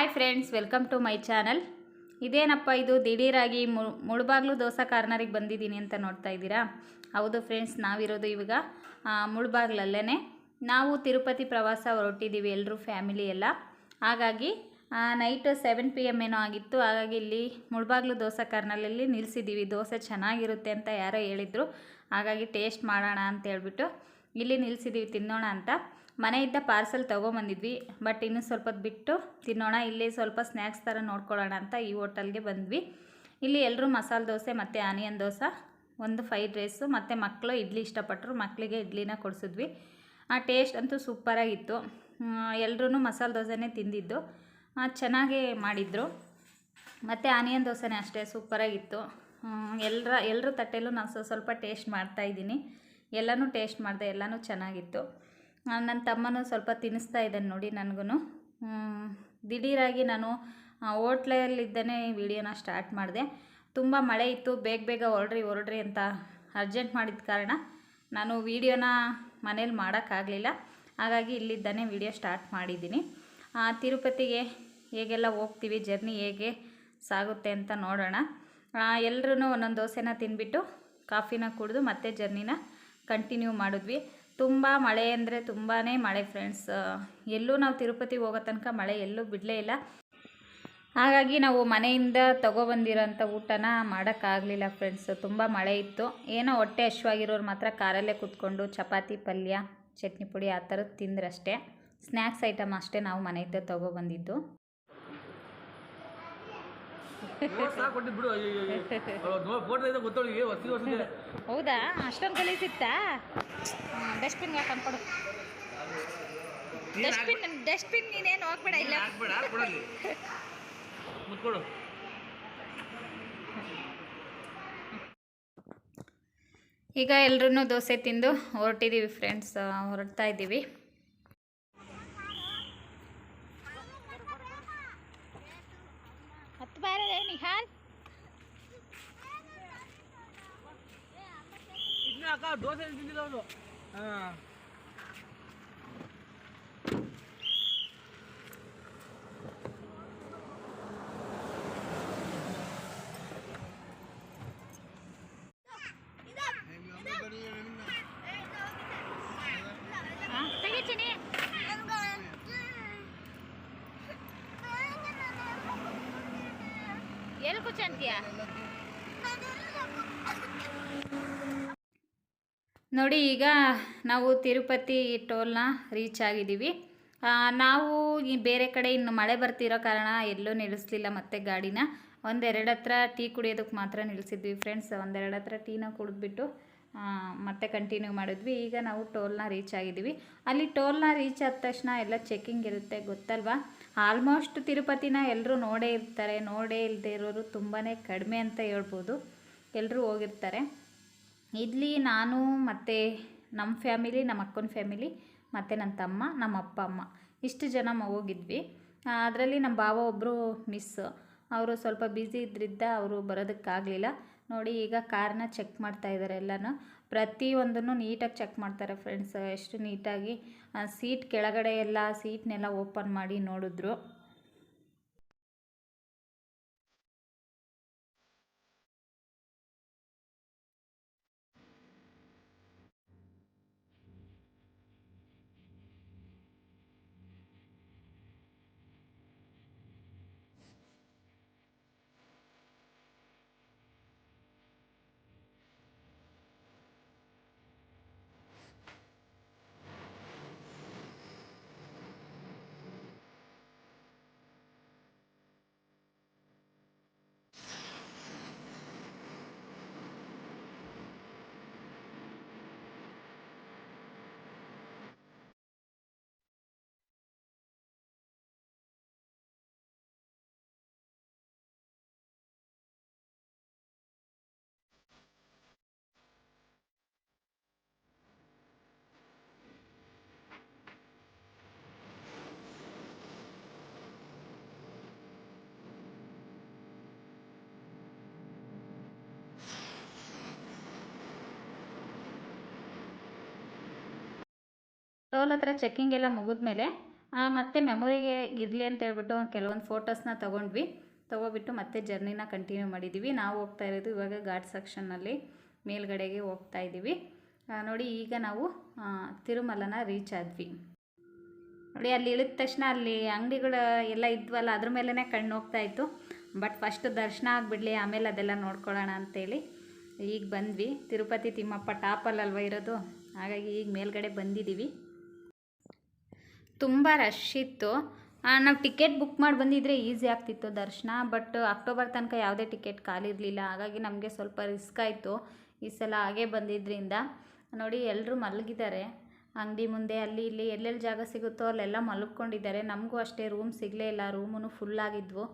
Hi friends, welcome to my channel. ಇದೇನಪ್ಪ ಇದು ದಿಢೀರಾಗಿ ಮುಳಬಾಗ್ಲು ದೋಸೆ ಕಾರ್ನರಿಗೆ ಬಂದಿದ್ದೀನಿ ಅಂತ ನೋಡ್ತಾ ಇದ್ದೀರಾ. ಹೌದು ಫ್ರೆಂಡ್ಸ್, ನಾವಿರೋದು ಇವಾಗ ಮುಳಬಾಗ್ಲಲ್ಲೇ. ನಾವು ತಿರುಪತಿ ಪ್ರವಾಸ ಹೊರಟಿದ್ದೀವಿ ಎಲ್ಲರೂ ಫ್ಯಾಮಿಲಿ ಎಲ್ಲ. ಹಾಗಾಗಿ ನೈಟ್ 7 PM ಏನೋ ಆಗಿತ್ತು. ಹಾಗಾಗಿ ಇಲ್ಲಿ ಮುಳಬಾಗ್ಲು ದೋಸೆ ಕಾರ್ನರಲ್ಲಿ ನಿಲ್ಲಿಸಿದ್ದೀವಿ. ದೋಸೆ ಚೆನ್ನಾಗಿರುತ್ತೆ ಅಂತ ಯಾರೋ ಹೇಳಿದರು. ಹಾಗಾಗಿ ಟೇಸ್ಟ್ ಮಾಡೋಣ ಅಂತ ಹೇಳ್ಬಿಟ್ಟು ಇಲ್ಲಿ ನಿಲ್ಲಿಸಿದ್ದೀವಿ, ತಿನ್ನೋಣ ಅಂತ. ಮನೆಯಿಂದ ಪಾರ್ಸೆಲ್ ತೊಗೊಂಬಂದಿದ್ವಿ, ಬಟ್ ಇನ್ನೂ ಸ್ವಲ್ಪ ಬಿಟ್ಟು ತಿನ್ನೋಣ, ಇಲ್ಲಿ ಸ್ವಲ್ಪ ಸ್ನ್ಯಾಕ್ಸ್ ಥರ ನೋಡ್ಕೊಳ್ಳೋಣ ಅಂತ ಈ ಹೋಟೆಲ್ಗೆ ಬಂದ್ವಿ. ಇಲ್ಲಿ ಎಲ್ಲರೂ ಮಸಾಲೆ ದೋಸೆ ಮತ್ತು ಆನಿಯನ್ ದೋಸೆ, ಒಂದು ಫ್ರೈಡ್ ರೈಸು ಮತ್ತು ಮಕ್ಕಳು ಇಡ್ಲಿ ಇಷ್ಟಪಟ್ಟರು, ಮಕ್ಕಳಿಗೆ ಇಡ್ಲಿನ ಕೊಡಿಸಿದ್ವಿ. ಆ ಟೇಸ್ಟ್ ಅಂತೂ ಸೂಪರಾಗಿತ್ತು. ಎಲ್ಲರೂ ಮಸಾಲೆ ದೋಸೆನೇ ತಿಂದಿದ್ದು, ಚೆನ್ನಾಗೇ ಮಾಡಿದರು. ಮತ್ತು ಆನಿಯನ್ ದೋಸೆನೇ ಅಷ್ಟೇ ಸೂಪರಾಗಿತ್ತು. ಎಲ್ಲರ ತಟ್ಟೆಲ್ಲೂ ನಾನು ಸ್ವಲ್ಪ ಟೇಸ್ಟ್ ಮಾಡ್ತಾಯಿದ್ದೀನಿ. ಎಲ್ಲನೂ ಟೇಸ್ಟ್ ಮಾಡಿದೆ, ಎಲ್ಲನೂ ಚೆನ್ನಾಗಿತ್ತು. ನನ್ನ ತಮ್ಮನೂ ಸ್ವಲ್ಪ ತಿನ್ನಿಸ್ತಾ ಇದ್ದಾನೆ ನೋಡಿ ನನಗೂ. ದಿಢೀರಾಗಿ ನಾನು ಹೋಟ್ಲಲ್ಲಿದ್ದನೇ ವಿಡಿಯೋನ ಸ್ಟಾರ್ಟ್ ಮಾಡಿದೆ. ತುಂಬ ಮಳೆ ಇತ್ತು, ಬೇಗ ಹೊರಡ್ರಿ ಅಂತ ಅರ್ಜೆಂಟ್ ಮಾಡಿದ ಕಾರಣ ನಾನು ವಿಡಿಯೋನ ಮನೇಲಿ ಮಾಡೋಕ್ಕಾಗಲಿಲ್ಲ. ಹಾಗಾಗಿ ಇಲ್ಲಿದ್ದಾನೆ ವಿಡಿಯೋ ಸ್ಟಾರ್ಟ್ ಮಾಡಿದ್ದೀನಿ. ತಿರುಪತಿಗೆ ಹೇಗೆಲ್ಲ ಹೋಗ್ತೀವಿ, ಜರ್ನಿ ಹೇಗೆ ಸಾಗುತ್ತೆ ಅಂತ ನೋಡೋಣ. ಎಲ್ಲರೂ ಒಂದೊಂದು ದೋಸೆನ ತಿಂದ್ಬಿಟ್ಟು ಕಾಫಿನ ಕುಡಿದು ಮತ್ತೆ ಜರ್ನಿನ ಕಂಟಿನ್ಯೂ ಮಾಡಿದ್ವಿ. ತುಂಬ ಮಳೆ ಅಂದರೆ ತುಂಬಾ ಮಳೆ ಫ್ರೆಂಡ್ಸ್. ಎಲ್ಲೂ ನಾವು ತಿರುಪತಿಗೆ ಹೋಗೋ ತನಕ ಮಳೆ ಎಲ್ಲೂ ಬಿಡಲೇ ಇಲ್ಲ. ಹಾಗಾಗಿ ನಾವು ಮನೆಯಿಂದ ತೊಗೊಬಂದಿರೋಂಥ ಊಟನ ಮಾಡೋಕ್ಕಾಗಲಿಲ್ಲ ಫ್ರೆಂಡ್ಸ್. ತುಂಬ ಮಳೆ ಇತ್ತು. ಏನೋ ಹೊಟ್ಟೆ ಹಶ್ವಾಗಿರೋರು ಮಾತ್ರ ಕಾರಲ್ಲೇ ಕೂತ್ಕೊಂಡು ಚಪಾತಿ, ಪಲ್ಯ, ಚಟ್ನಿ ಪುಡಿ ಆ ಥರದ್ದು ತಿಂದ್ರಷ್ಟೇ. ಸ್ನ್ಯಾಕ್ಸ್ ಐಟಮ್ ಅಷ್ಟೇ ನಾವು ಮನೆಯಿಂದ ತೊಗೊಬಂದಿದ್ದು. ಹೌದಾ, ಅಷ್ಟೊಂದು ಗಲೀಜಿತ್ತಾ? ಡಸ್ಟ್ಬಿನ್ಗೆ ಹಾಕೊಂಡು ಕೊಡು. ಡಸ್ಟ್ಬಿನ್ ನೀನೇನು ಹೋಗ್ಬೇಡ, ಇಲ್ಲ ಈಗ ಎಲ್ಲರೂ ದೋಸೆ ತಿಂದು ಹೊರಟಿದ್ದೀವಿ ಫ್ರೆಂಡ್ಸ್, ಹೊರಡ್ತಾ ಇದ್ದೀವಿ. ಹತ್ತು ಬಾರ ನಿಹಾಲ್ ದೋಸೆ ತಿಂದಿಲ್ಲ ಅವನು. ಎಲ್ಲಿ ಕೂಚಂತೀಯ ನೋಡಿ. ಈಗ ನಾವು ತಿರುಪತಿ ಟೋಲ್ನ ರೀಚ್ ಆಗಿದ್ದೀವಿ. ನಾವು ಈ ಬೇರೆ ಕಡೆ ಇನ್ನು ಮಳೆ ಬರ್ತಿರೋ ಕಾರಣ ಎಲ್ಲೂ ನಿಲ್ಲಿಸಲಿಲ್ಲ. ಮತ್ತು ಗಾಡಿನ ಒಂದೆರಡು ಹತ್ರ ಟೀ ಕುಡಿಯೋದಕ್ಕೆ ಮಾತ್ರ ನಿಲ್ಲಿಸಿದ್ವಿ ಫ್ರೆಂಡ್ಸ್. ಒಂದೆರಡು ಹತ್ರ ಟೀನ ಕುಡಿದ್ಬಿಟ್ಟು ಮತ್ತೆ ಕಂಟಿನ್ಯೂ ಮಾಡಿದ್ವಿ. ಈಗ ನಾವು ಟೋಲ್ನ ರೀಚ್ ಆಗಿದ್ದೀವಿ. ಅಲ್ಲಿ ಟೋಲ್ನ ರೀಚ್ ಆದ ತಕ್ಷಣ ಎಲ್ಲ ಚೆಕ್ಕಿಂಗ್ ಇರುತ್ತೆ, ಗೊತ್ತಲ್ವಾ? ಆಲ್ಮೋಸ್ಟ್ ತಿರುಪತಿನ ಎಲ್ಲರೂ ನೋಡೇ ಇರ್ತಾರೆ. ನೋಡೇ ಇಲ್ಲದೆ ಇರೋರು ತುಂಬಾ ಕಡಿಮೆ ಅಂತ ಹೇಳ್ಬೋದು. ಎಲ್ಲರೂ ಹೋಗಿರ್ತಾರೆ. ಇಲ್ಲಿ ನಾನು ಮತ್ತು ನಮ್ಮ ಫ್ಯಾಮಿಲಿ, ನಮ್ಮ ಅಕ್ಕನ ಫ್ಯಾಮಿಲಿ ಮತ್ತು ನನ್ನ ತಮ್ಮ, ನಮ್ಮ ಅಪ್ಪ ಅಮ್ಮ ಇಷ್ಟು ಜನ ಹೋಗಿದ್ವಿ. ಅದರಲ್ಲಿ ನಮ್ಮ ಭಾವ ಒಬ್ಬರು ಮಿಸ್, ಅವರು ಸ್ವಲ್ಪ ಬ್ಯುಸಿ ಇದ್ರಿಂದ ಅವರು ಬರೋದಕ್ಕಾಗಲಿಲ್ಲ. ನೋಡಿ ಈಗ ಕಾರ್ನ ಚೆಕ್ ಮಾಡ್ತಾ ಇದ್ದಾರೆ. ಎಲ್ಲನೂ ಪ್ರತಿಯೊಂದನ್ನು ನೀಟಾಗಿ ಚೆಕ್ ಮಾಡ್ತಾರೆ ಫ್ರೆಂಡ್ಸ್. ಎಷ್ಟು ನೀಟಾಗಿ ಸೀಟ್ ಕೆಳಗಡೆ ಎಲ್ಲ ಸೀಟ್ನೆಲ್ಲ ಓಪನ್ ಮಾಡಿ ನೋಡಿದ್ರು. ಟೋಲ್ ಹತ್ರ ಚೆಕ್ಕಿಂಗ್ ಎಲ್ಲ ಮುಗಿದ್ಮೇಲೆ ಮತ್ತು ಮೆಮೊರಿಗೆ ಇರಲಿ ಅಂತ ಹೇಳ್ಬಿಟ್ಟು ಕೆಲವೊಂದು ಫೋಟೋಸ್ನ ತೊಗೊಬಿಟ್ಟು ಮತ್ತೆ ಜರ್ನಿನ ಕಂಟಿನ್ಯೂ ಮಾಡಿದ್ದೀವಿ. ನಾವು ಹೋಗ್ತಾ ಇರೋದು ಇವಾಗ ಘಾಟ್ ಸೆಕ್ಷನ್ನಲ್ಲಿ ಮೇಲ್ಗಡೆಗೆ ಹೋಗ್ತಾ ಇದ್ದೀವಿ. ನೋಡಿ ಈಗ ನಾವು ತಿರುಮಲನ ರೀಚ್ ಆದ್ವಿ. ನೋಡಿ ಅಲ್ಲಿ ಇಳಿದ ತಕ್ಷಣ ಅಲ್ಲಿ ಅಂಗಡಿಗಳು ಎಲ್ಲ ಇದ್ವಲ್ಲ, ಅದ್ರ ಮೇಲೇ ಕಣ್ಣು ಹೋಗ್ತಾ ಇತ್ತು. ಬಟ್ ಫಸ್ಟ್ ದರ್ಶನ ಆಗಿಬಿಡಲಿ, ಆಮೇಲೆ ಅದೆಲ್ಲ ನೋಡ್ಕೊಳ್ಳೋಣ ಅಂತೇಳಿ ಈಗ ಬಂದ್ವಿ. ತಿರುಪತಿ ತಿಮ್ಮಪ್ಪ ಟಾಪಲ್ಲಲ್ವ ಇರೋದು, ಹಾಗಾಗಿ ಈಗ ಮೇಲ್ಗಡೆ ಬಂದಿದ್ದೀವಿ. ತುಂಬ ರಶ್ ಇತ್ತು. ನಾವು ಟಿಕೆಟ್ ಬುಕ್ ಮಾಡಿ ಬಂದಿದ್ರೆ ಈಸಿ ಆಗ್ತಿತ್ತು ದರ್ಶನ. ಬಟ್ ಅಕ್ಟೋಬರ್ ತನಕ ಯಾವುದೇ ಟಿಕೆಟ್ ಖಾಲಿ ಇರಲಿಲ್ಲ, ಹಾಗಾಗಿ ನಮಗೆ ಸ್ವಲ್ಪ ರಿಸ್ಕ್ ಆಯಿತು ಈ ಸಲ. ಹಾಗೆ ಬಂದಿದ್ದರಿಂದ ನೋಡಿ ಎಲ್ಲರೂ ಮಲಗಿದ್ದಾರೆ ಅಂಗಡಿ ಮುಂದೆ, ಅಲ್ಲಿ ಇಲ್ಲಿ ಎಲ್ಲೆಲ್ಲಿ ಜಾಗ ಸಿಗುತ್ತೋ ಅಲ್ಲೆಲ್ಲ ಮಲ್ಕೊಂಡಿದ್ದಾರೆ. ನಮಗೂ ಅಷ್ಟೇ ರೂಮ್ ಸಿಗಲೇ ಇಲ್ಲ, ರೂಮೂ ಫುಲ್ಲಾಗಿದ್ವು.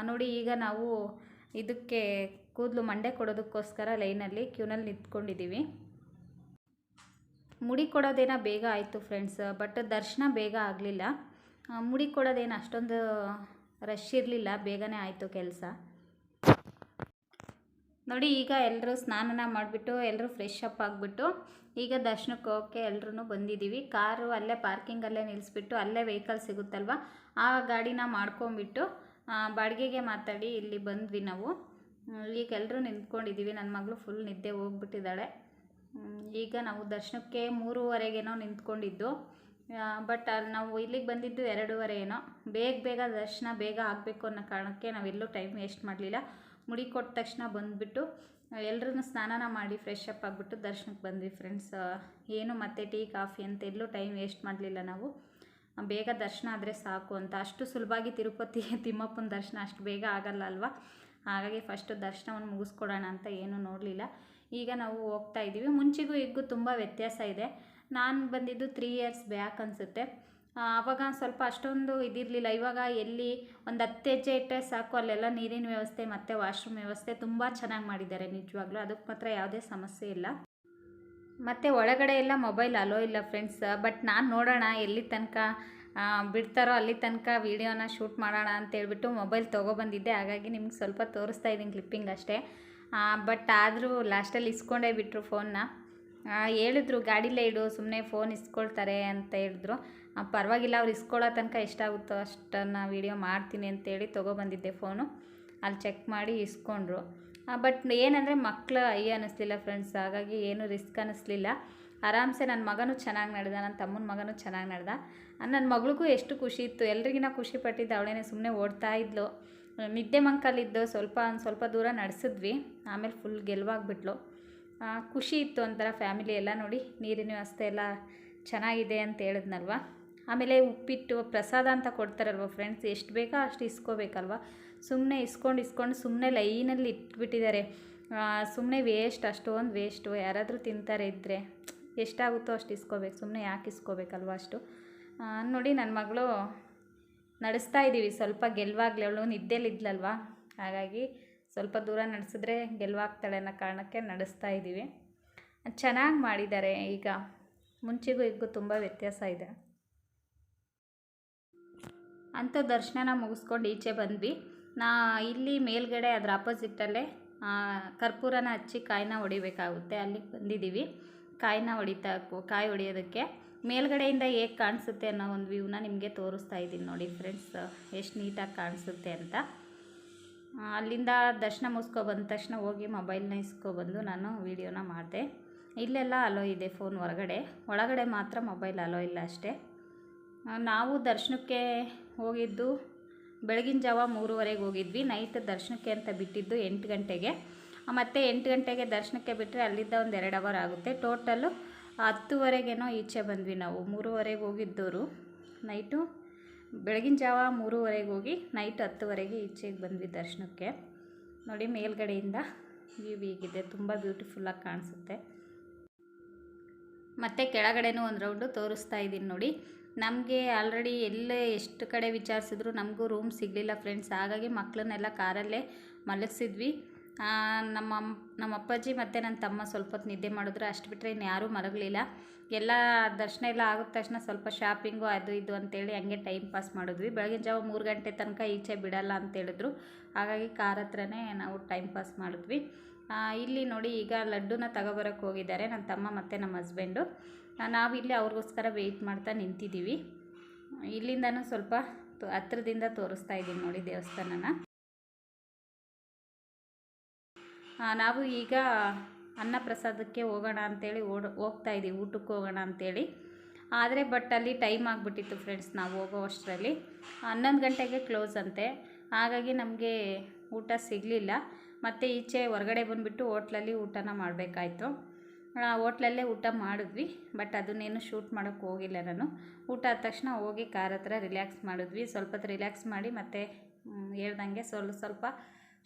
ನೋಡಿ ಈಗ ನಾವು ಇದಕ್ಕೆ ಕೂದಲು ಮಂಡೆ ಕೊಡೋದಕ್ಕೋಸ್ಕರ ಲೈನಲ್ಲಿ ಕ್ಯೂನಲ್ಲಿ ನಿಂತ್ಕೊಂಡಿದ್ದೀವಿ. ಮುಡಿ ಕೊಡೋದೇನೋ ಬೇಗ ಆಯಿತು ಫ್ರೆಂಡ್ಸ್, ಬಟ್ ದರ್ಶನ ಬೇಗ ಆಗಲಿಲ್ಲ. ಮುಡಿ ಕೊಡೋದೇನು ಅಷ್ಟೊಂದು ರಶ್ ಇರಲಿಲ್ಲ, ಬೇಗನೆ ಆಯಿತು ಕೆಲಸ. ನೋಡಿ ಈಗ ಎಲ್ಲರೂ ಸ್ನಾನ ಮಾಡಿಬಿಟ್ಟು ಎಲ್ಲರೂ ಫ್ರೆಶ್ ಅಪ್ ಆಗಿಬಿಟ್ಟು ಈಗ ದರ್ಶನಕ್ಕೆ ಹೋಗೋಕ್ಕೆ ಎಲ್ಲರೂ ಬಂದಿದ್ದೀವಿ. ಕಾರು ಅಲ್ಲೇ ಪಾರ್ಕಿಂಗಲ್ಲೇ ನಿಲ್ಲಿಸ್ಬಿಟ್ಟು, ಅಲ್ಲೇ ವೆಹಿಕಲ್ ಸಿಗುತ್ತಲ್ವ ಆ ಗಾಡಿನ ಮಾಡ್ಕೊಂಬಿಟ್ಟು ಬಾಡಿಗೆಗೆ ಮಾತಾಡಿ ಇಲ್ಲಿ ಬಂದ್ವಿ ನಾವು. ಈಗ ಎಲ್ಲರೂ ನಿಂತ್ಕೊಂಡಿದ್ದೀವಿ. ನನ್ನ ಮಗಳು ಫುಲ್ ನಿದ್ದೆ ಹೋಗ್ಬಿಟ್ಟಿದ್ದಾಳೆ. ಈಗ ನಾವು ದರ್ಶನಕ್ಕೆ 3:30ಗೇನೋ ನಿಂತ್ಕೊಂಡಿದ್ದು, ಬಟ್ ಅಲ್ಲಿ ನಾವು ಇಲ್ಲಿಗೆ ಬಂದಿದ್ದು 2:30 ಏನೋ. ಬೇಗ ದರ್ಶನ ಬೇಗ ಆಗಬೇಕು ಅನ್ನೋ ಕಾರಣಕ್ಕೆ ನಾವೆಲ್ಲೂ ಟೈಮ್ ವೇಸ್ಟ್ ಮಾಡಲಿಲ್ಲ. ಮುಡಿ ಕೊಟ್ಟ ತಕ್ಷಣ ಬಂದುಬಿಟ್ಟು ಎಲ್ಲರೂ ಸ್ನಾನ ಮಾಡಿ ಫ್ರೆಶ್ ಅಪ್ ಆಗಿಬಿಟ್ಟು ದರ್ಶನಕ್ಕೆ ಬಂದ್ವಿ ಫ್ರೆಂಡ್ಸ್. ಏನು ಮತ್ತೆ ಟೀ ಕಾಫಿ ಅಂತ ಎಲ್ಲೂ ಟೈಮ್ ವೇಸ್ಟ್ ಮಾಡಲಿಲ್ಲ ನಾವು. ಬೇಗ ದರ್ಶನ ಆದರೆ ಸಾಕು ಅಂತ. ಅಷ್ಟು ಸುಲಭವಾಗಿ ತಿರುಪತಿ ತಿಮ್ಮಪ್ಪನ ದರ್ಶನ ಅಷ್ಟು ಬೇಗ ಆಗಲ್ಲ ಅಲ್ವಾ, ಹಾಗಾಗಿ ಫಸ್ಟು ದರ್ಶನವನ್ನು ಮುಗಿಸ್ಕೊಡೋಣ ಅಂತ ಏನೂ ನೋಡಲಿಲ್ಲ. ಈಗ ನಾವು ಹೋಗ್ತಾ ಇದ್ದೀವಿ. ಮುಂಚೆಗೂ ಈಗೂ ತುಂಬ ವ್ಯತ್ಯಾಸ ಇದೆ. ನಾನು ಬಂದಿದ್ದು 3 years ಬ್ಯಾಕ್ ಅನಿಸುತ್ತೆ. ಆವಾಗ ಸ್ವಲ್ಪ ಅಷ್ಟೊಂದು ಇದಿರಲಿಲ್ಲ. ಇವಾಗ ಎಲ್ಲಿ ಒಂದು 10 ಹೆಜ್ಜೆ ಇಟ್ಟರೆ ಸಾಕು ಅಲ್ಲೆಲ್ಲ ನೀರಿನ ವ್ಯವಸ್ಥೆ ಮತ್ತು ವಾಶ್ರೂಮ್ ವ್ಯವಸ್ಥೆ ತುಂಬ ಚೆನ್ನಾಗಿ ಮಾಡಿದ್ದಾರೆ ನಿಜವಾಗ್ಲೂ. ಅದಕ್ಕೆ ಮಾತ್ರ ಯಾವುದೇ ಸಮಸ್ಯೆ ಇಲ್ಲ. ಮತ್ತು ಒಳಗಡೆ ಎಲ್ಲ ಮೊಬೈಲ್ ಅಲೋ ಇಲ್ಲ ಫ್ರೆಂಡ್ಸ್. ಬಟ್ ನಾನು ನೋಡೋಣ ಎಲ್ಲಿ ತನಕ ಬಿಡ್ತಾರೋ ಅಲ್ಲಿ ತನಕ ವೀಡಿಯೋನ ಶೂಟ್ ಮಾಡೋಣ ಅಂತೇಳ್ಬಿಟ್ಟು ಮೊಬೈಲ್ ತೊಗೊಬಂದಿದ್ದೆ. ಹಾಗಾಗಿ ನಿಮ್ಗೆ ಸ್ವಲ್ಪ ತೋರಿಸ್ತಾ ಇದ್ದೀನಿ ಕ್ಲಿಪ್ಪಿಂಗ್ ಅಷ್ಟೇ. ಬಟ್ ಆದರೂ ಲಾಸ್ಟಲ್ಲಿ ಇಸ್ಕೊಂಡೇ ಬಿಟ್ಟರು ಫೋನ್ನ. ಹೇಳಿದ್ರು ಗಾಡಿಲೇ ಇಡು, ಸುಮ್ಮನೆ ಫೋನ್ ಇಸ್ಕೊಳ್ತಾರೆ ಅಂತ ಹೇಳಿದ್ರು. ಪರವಾಗಿಲ್ಲ, ಅವ್ರು ಇಸ್ಕೊಳ್ಳೋ ತನಕ ಎಷ್ಟಾಗುತ್ತೋ ಅಷ್ಟನ್ನು ವೀಡಿಯೋ ಮಾಡ್ತೀನಿ ಅಂತೇಳಿ ತೊಗೊಬಂದಿದ್ದೆ ಫೋನು. ಅಲ್ಲಿ ಚೆಕ್ ಮಾಡಿ ಇಸ್ಕೊಂಡ್ರು. ಬಟ್ ಏನಂದರೆ ಮಕ್ಕಳು ಅನ್ನಿಸ್ಲಿಲ್ಲ ಫ್ರೆಂಡ್ಸ್, ಹಾಗಾಗಿ ಏನೂ ರಿಸ್ಕ್ ಅನ್ನಿಸ್ಲಿಲ್ಲ. ಆರಾಮ್ಸೆ ನನ್ನ ಮಗನೂ ಚೆನ್ನಾಗಿ ನಡೆದ, ನನ್ನ ತಮ್ಮನ ಮಗನೂ ಚೆನ್ನಾಗಿ ನಡೆದ. ನನ್ನ ಮಗಳಿಗೂ ಎಷ್ಟು ಖುಷಿ ಇತ್ತು, ಎಲ್ರಿಗಿನ ಖುಷಿ ಪಟ್ಟಿದ್ದು ಅವಳೇನೆ. ಸುಮ್ಮನೆ ಓಡ್ತಾ ಇದ್ಲು, ನಿದ್ದೆ ಮಂಕಲ್ಲಿದ್ದು ಸ್ವಲ್ಪ ದೂರ ನಡೆಸಿದ್ವಿ, ಆಮೇಲೆ ಫುಲ್ ಗೆಲುವಾಗಿಬಿಟ್ಲು. ಖುಷಿ ಇತ್ತು ಒಂಥರ. ಫ್ಯಾಮಿಲಿ ಎಲ್ಲ ನೋಡಿ ನೀರಿನ ವ್ಯವಸ್ಥೆ ಎಲ್ಲ ಚೆನ್ನಾಗಿದೆ ಅಂತ ಹೇಳಿದ್ನಲ್ವ. ಆಮೇಲೆ ಉಪ್ಪಿಟ್ಟು ಪ್ರಸಾದ ಅಂತ ಕೊಡ್ತಾರಲ್ವ ಫ್ರೆಂಡ್ಸ್, ಎಷ್ಟು ಬೇಕೋ ಅಷ್ಟು ಇಸ್ಕೋಬೇಕಲ್ವ. ಸುಮ್ಮನೆ ಇಸ್ಕೊಂಡು ಸುಮ್ಮನೆ ಲೈನಲ್ಲಿ ಇಟ್ಬಿಟ್ಟಿದ್ದಾರೆ. ಸುಮ್ಮನೆ ವೇಸ್ಟ್, ಅಷ್ಟೊಂದು ವೇಸ್ಟು. ಯಾರಾದರೂ ತಿಂತಾರೆ ಇದ್ದರೆ ಎಷ್ಟಾಗುತ್ತೋ ಅಷ್ಟು ಇಸ್ಕೋಬೇಕು, ಸುಮ್ಮನೆ ಯಾಕೆ ಇಸ್ಕೋಬೇಕಲ್ವ ಅಷ್ಟು. ನೋಡಿ ನನ್ನ ಮಗಳು ನಡೆಸ್ತಾ ಇದ್ದೀವಿ. ಸ್ವಲ್ಪ ಗೆಲುವಾಗ್ಲಿ, ಅವಳು ನಿದ್ದೆಲಿದ್ಲಲ್ವ, ಹಾಗಾಗಿ ಸ್ವಲ್ಪ ದೂರ ನಡೆಸಿದ್ರೆ ಗೆಲುವಾಗ್ತಾಳೆ ಅನ್ನೋ ಕಾರಣಕ್ಕೆ ನಡೆಸ್ತಾ ಇದ್ದೀವಿ. ಚೆನ್ನಾಗಿ ಮಾಡಿದ್ದಾರೆ. ಈಗ ಮುಂಚೆಗೂ ಈಗೂ ತುಂಬ ವ್ಯತ್ಯಾಸ ಇದೆ. ಅಂತೂ ದರ್ಶನ ಮುಗಿಸ್ಕೊಂಡು ಈಚೆ ಬಂದ್ವಿ. ಇಲ್ಲಿ ಮೇಲ್ಗಡೆ ಅದರ ಅಪೋಸಿಟಲ್ಲೇ ಕರ್ಪೂರನ ಹಚ್ಚಿ ಕಾಯಿನ ಹೊಡಿಬೇಕಾಗುತ್ತೆ. ಅಲ್ಲಿಗೆ ಬಂದಿದ್ದೀವಿ ಕಾಯಿ ಹೊಡಿಯೋದಕ್ಕೆ. ಮೇಲ್ಗಡೆಯಿಂದ ಹೇಗೆ ಕಾಣಿಸುತ್ತೆ ಅನ್ನೋ ಒಂದು ವ್ಯೂನ ನಿಮಗೆ ತೋರಿಸ್ತಾ ಇದ್ದೀನಿ ನೋಡಿ ಫ್ರೆಂಡ್ಸ್, ಎಷ್ಟು ನೀಟಾಗಿ ಕಾಣಿಸುತ್ತೆ ಅಂತ. ಅಲ್ಲಿಂದ ದರ್ಶನ ಮುಗಿಸ್ಕೊಬಂದ ತಕ್ಷಣ ಹೋಗಿ ಮೊಬೈಲ್ನ ಇಸ್ಕೊಬಂದು ನಾನು ವೀಡಿಯೋನ ಮಾಡಿದೆ. ಇಲ್ಲೆಲ್ಲ ಅಲೋ ಇದೆ ಫೋನ್ ಒಳಗಡೆ ಮಾತ್ರ ಮೊಬೈಲ್ ಅಲೋ ಇಲ್ಲ ಅಷ್ಟೇ. ನಾವು ದರ್ಶನಕ್ಕೆ ಹೋಗಿದ್ದು ಬೆಳಗಿನ ಜಾವ 3:30ಗೆ ಹೋಗಿದ್ವಿ. ನೈಟ್ ದರ್ಶನಕ್ಕೆ ಅಂತ ಬಿಟ್ಟಿದ್ದು 8 ಗಂಟೆಗೆ. ಮತ್ತು 8 ಗಂಟೆಗೆ ದರ್ಶನಕ್ಕೆ ಬಿಟ್ಟರೆ ಅಲ್ಲಿದ್ದ ಒಂದು 2 ಅವರ್ ಆಗುತ್ತೆ. ಟೋಟಲ್ಲು 10:30ಗೇನೋ ಈಚೆ ಬಂದ್ವಿ ನಾವು. 3:30ಗೆ ಹೋಗಿದ್ದವರು ನೈಟು ಬೆಳಗಿನ ಜಾವ 3:30ಗೆ ಹೋಗಿ ನೈಟ್ 10:30ಗೆ ಈಚೆಗೆ ಬಂದ್ವಿ ದರ್ಶನಕ್ಕೆ. ನೋಡಿ ಮೇಲ್ಗಡೆಯಿಂದ ವ್ಯೂ ಹೀಗಿದೆ, ತುಂಬ ಬ್ಯೂಟಿಫುಲ್ಲಾಗಿ ಕಾಣಿಸುತ್ತೆ. ಮತ್ತು ಕೆಳಗಡೆನೂ ಒಂದು ರೌಂಡು ತೋರಿಸ್ತಾ ಇದ್ದೀನಿ ನೋಡಿ. ನಮಗೆ ಆಲ್ರೆಡಿ ಎಲ್ಲೇ ಎಷ್ಟು ಕಡೆ ವಿಚಾರಿಸಿದ್ರು ನಮಗೂ ರೂಮ್ ಸಿಗಲಿಲ್ಲ ಫ್ರೆಂಡ್ಸ್. ಹಾಗಾಗಿ ಮಕ್ಕಳನ್ನೆಲ್ಲ ಕಾರಲ್ಲೇ ಮಲಗಿಸಿದ್ವಿ. ನಮ್ಮ ಅಪ್ಪಾಜಿ ಮತ್ತು ನನ್ನ ತಮ್ಮ ಸ್ವಲ್ಪ ಹೊತ್ತು ನಿದ್ದೆ ಮಾಡಿದ್ರು, ಅಷ್ಟು ಬಿಟ್ಟರೆ ಇನ್ಯಾರೂ ಮಲಗಲಿಲ್ಲ. ಎಲ್ಲ ದರ್ಶನ ಎಲ್ಲ ಆಗಿದ ತಕ್ಷಣ ಸ್ವಲ್ಪ ಶಾಪಿಂಗು ಅದು ಇದು ಅಂತೇಳಿ ಹಂಗೆ ಟೈಮ್ ಪಾಸ್ ಮಾಡಿದ್ವಿ. ಬೆಳಗಿನ ಜಾವ 3 ಗಂಟೆ ತನಕ ಈಚೆ ಬಿಡಲ್ಲ ಅಂತೇಳಿದ್ರು, ಹಾಗಾಗಿ ಕಾರ್ ಹತ್ರನೇ ನಾವು ಟೈಮ್ ಪಾಸ್ ಮಾಡಿದ್ವಿ. ಇಲ್ಲಿ ನೋಡಿ ಈಗ ಲಡ್ಡುನ ತಗೊಬರೋಕ್ಕೆ ಹೋಗಿದ್ದಾರೆ ನನ್ನ ತಮ್ಮ ಮತ್ತು ನಮ್ಮ ಹಸ್ಬೆಂಡು. ನಾವಿಲ್ಲಿ ಅವ್ರಿಗೋಸ್ಕರ ವೆಯ್ಟ್ ಮಾಡ್ತಾ ನಿಂತಿದ್ದೀವಿ. ಇಲ್ಲಿಂದನೂ ಸ್ವಲ್ಪ ಹತ್ರದಿಂದ ತೋರಿಸ್ತಾ ಇದ್ದೀನಿ ನೋಡಿ ದೇವಸ್ಥಾನನ. ನಾವು ಈಗ ಅನ್ನ ಪ್ರಸಾದಕ್ಕೆ ಹೋಗೋಣ ಅಂಥೇಳಿ ಹೋಗ್ತಾ ಇದ್ದೀವಿ, ಊಟಕ್ಕೆ ಹೋಗೋಣ ಅಂಥೇಳಿ. ಆದರೆ ಅಲ್ಲಿ ಟೈಮ್ ಆಗಿಬಿಟ್ಟಿತ್ತು ಫ್ರೆಂಡ್ಸ್. ನಾವು ಹೋಗೋ ಅಷ್ಟರಲ್ಲಿ 11 ಗಂಟೆಗೆ ಕ್ಲೋಸ್ ಅಂತೆ. ಹಾಗಾಗಿ ನಮಗೆ ಊಟ ಸಿಗಲಿಲ್ಲ. ಮತ್ತು ಈಚೆ ಹೊರಗಡೆ ಬಂದುಬಿಟ್ಟು ಹೋಟ್ಲಲ್ಲಿ ಊಟನ ಮಾಡಬೇಕಾಯ್ತು. ಹೋಟ್ಲಲ್ಲೇ ಊಟ ಮಾಡಿದ್ವಿ. ಅದನ್ನೇನು ಶೂಟ್ ಮಾಡೋಕ್ಕೆ ಹೋಗಿಲ್ಲ ನಾನು. ಊಟ ಆದ ತಕ್ಷಣ ಹೋಗಿ ಕಾರ್ ಹತ್ರ ರಿಲ್ಯಾಕ್ಸ್ ಮಾಡಿದ್ವಿ. ಸ್ವಲ್ಪ ಹೊತ್ತು ರಿಲ್ಯಾಕ್ಸ್ ಮಾಡಿ ಮತ್ತೆ ಹೇಳ್ದಂಗೆ ಸ್ವಲ್ಪ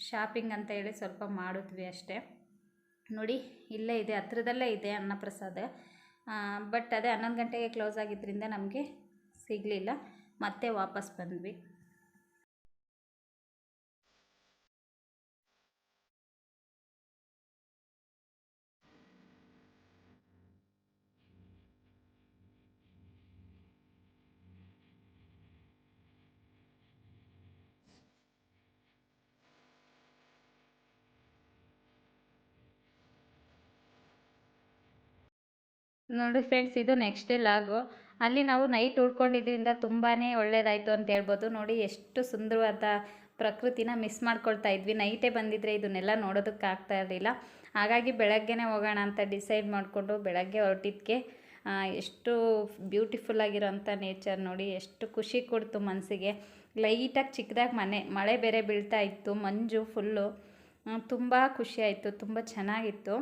ಶಾಪಿಂಗ್ ಅಂತ ಹೇಳಿ ಸ್ವಲ್ಪ ಮಾಡಿದ್ವಿ ಅಷ್ಟೇ. ನೋಡಿ ಇಲ್ಲೇ ಇದೆ, ಹತ್ರದಲ್ಲೇ ಇದೆ ಅನ್ನಪ್ರಸಾದ. ಅದೇ 11 ಗಂಟೆಗೆ ಕ್ಲೋಸ್ ಆಗಿದ್ದರಿಂದ ನಮಗೆ ಸಿಗಲಿಲ್ಲ. ಮತ್ತೆ ವಾಪಸ್ ಬಂದ್ವಿ. ನೋಡಿ ಫ್ರೆಂಡ್ಸ್, ಇದು ನೆಕ್ಸ್ಟ್ ಡೇ ಲಾಗು. ಅಲ್ಲಿ ನಾವು ನೈಟ್ ಉಳ್ಕೊಂಡಿದ್ದರಿಂದ ತುಂಬಾ ಒಳ್ಳೆಯದಾಯಿತು ಅಂತ ಹೇಳ್ಬೋದು. ನೋಡಿ ಎಷ್ಟು ಸುಂದರವಾದ ಪ್ರಕೃತಿನ ಮಿಸ್ ಮಾಡ್ಕೊಳ್ತಾ ಇದ್ವಿ. ನೈಟೇ ಬಂದಿದ್ದರೆ ಇದನ್ನೆಲ್ಲ ನೋಡೋದಕ್ಕಾಗ್ತಾ ಇರಲಿಲ್ಲ. ಹಾಗಾಗಿ ಬೆಳಗ್ಗೆನೇ ಹೋಗೋಣ ಅಂತ ಡಿಸೈಡ್ ಮಾಡಿಕೊಂಡು ಬೆಳಗ್ಗೆ ಹೊರಟಿದ್ದಕ್ಕೆ ಎಷ್ಟು ಬ್ಯೂಟಿಫುಲ್ಲಾಗಿರೋಂಥ ನೇಚರ್ ನೋಡಿ, ಎಷ್ಟು ಖುಷಿ ಕೊಡ್ತು ಮನಸ್ಸಿಗೆ. ಲೈಟಾಗಿ ಚಿಕ್ಕದಾಗಿ ಮಳೆ ಬೇರೆ ಬೀಳ್ತಾ ಇತ್ತು, ಮಂಜು ಫುಲ್ಲು. ತುಂಬ ಖುಷಿಯಾಯಿತು, ತುಂಬ ಚೆನ್ನಾಗಿತ್ತು.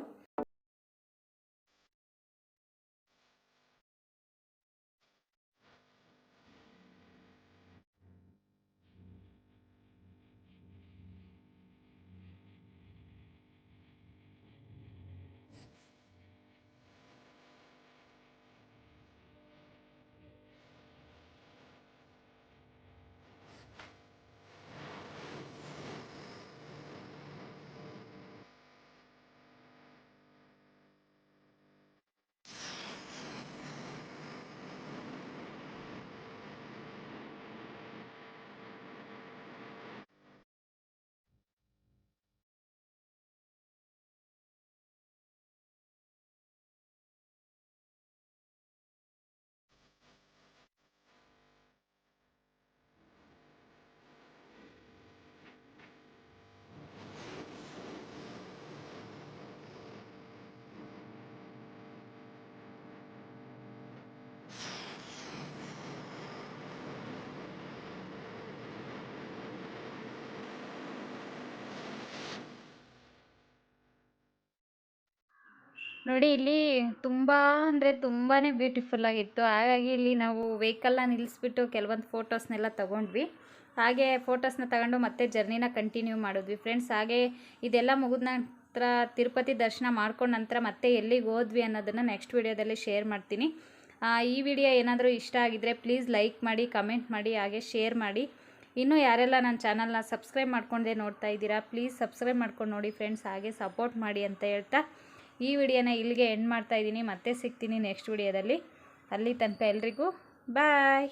ನೋಡಿ ಇಲ್ಲಿ ತುಂಬ ಅಂದರೆ ತುಂಬಾ ಬ್ಯೂಟಿಫುಲ್ಲಾಗಿತ್ತು. ಹಾಗಾಗಿ ಇಲ್ಲಿ ನಾವು ವೆಹಿಕಲ್ನ ನಿಲ್ಲಿಸ್ಬಿಟ್ಟು ಕೆಲವೊಂದು ಫೋಟೋಸ್ನೆಲ್ಲ ತೊಗೊಂಡ್ವಿ. ಹಾಗೆ ಫೋಟೋಸ್ನ ತಗೊಂಡು ಮತ್ತೆ ಜರ್ನಿನ ಕಂಟಿನ್ಯೂ ಮಾಡಿದ್ವಿ ಫ್ರೆಂಡ್ಸ್. ಹಾಗೆ ಇದೆಲ್ಲ ಮುಗಿದ ನಂತರ ತಿರುಪತಿ ದರ್ಶನ ಮಾಡ್ಕೊಂಡ ನಂತರ ಮತ್ತೆ ಎಲ್ಲಿಗೆ ಹೋದ್ವಿ ಅನ್ನೋದನ್ನು ನೆಕ್ಸ್ಟ್ ವಿಡಿಯೋದಲ್ಲಿ ಶೇರ್ ಮಾಡ್ತೀನಿ. ಈ ವಿಡಿಯೋ ಏನಾದರೂ ಇಷ್ಟ ಆಗಿದ್ದರೆ ಪ್ಲೀಸ್ ಲೈಕ್ ಮಾಡಿ, ಕಮೆಂಟ್ ಮಾಡಿ, ಹಾಗೆ ಶೇರ್ ಮಾಡಿ. ಇನ್ನೂ ಯಾರೆಲ್ಲ ನನ್ನ ಚಾನಲ್ನ ಸಬ್ಸ್ಕ್ರೈಬ್ ಮಾಡ್ಕೊಂಡೇ ನೋಡ್ತಾ ಇದ್ದೀರಾ, ಪ್ಲೀಸ್ ಸಬ್ಸ್ಕ್ರೈಬ್ ಮಾಡ್ಕೊಂಡು ನೋಡಿ ಫ್ರೆಂಡ್ಸ್. ಹಾಗೆ ಸಪೋರ್ಟ್ ಮಾಡಿ ಅಂತ ಹೇಳ್ತಾ ಈ ವಿಡಿಯೋನ ಇಲ್ಲಿಗೆ ಎಂಡ್ ಮಾಡ್ತಾ ಇದ್ದೀನಿ. ಮತ್ತೆ ಸಿಗ್ತೀನಿ ನೆಕ್ಸ್ಟ್ ವಿಡಿಯೋದಲ್ಲಿ. ಅಲ್ಲಿ ತನಕ ಎಲ್ರಿಗೂ ಬಾಯ್.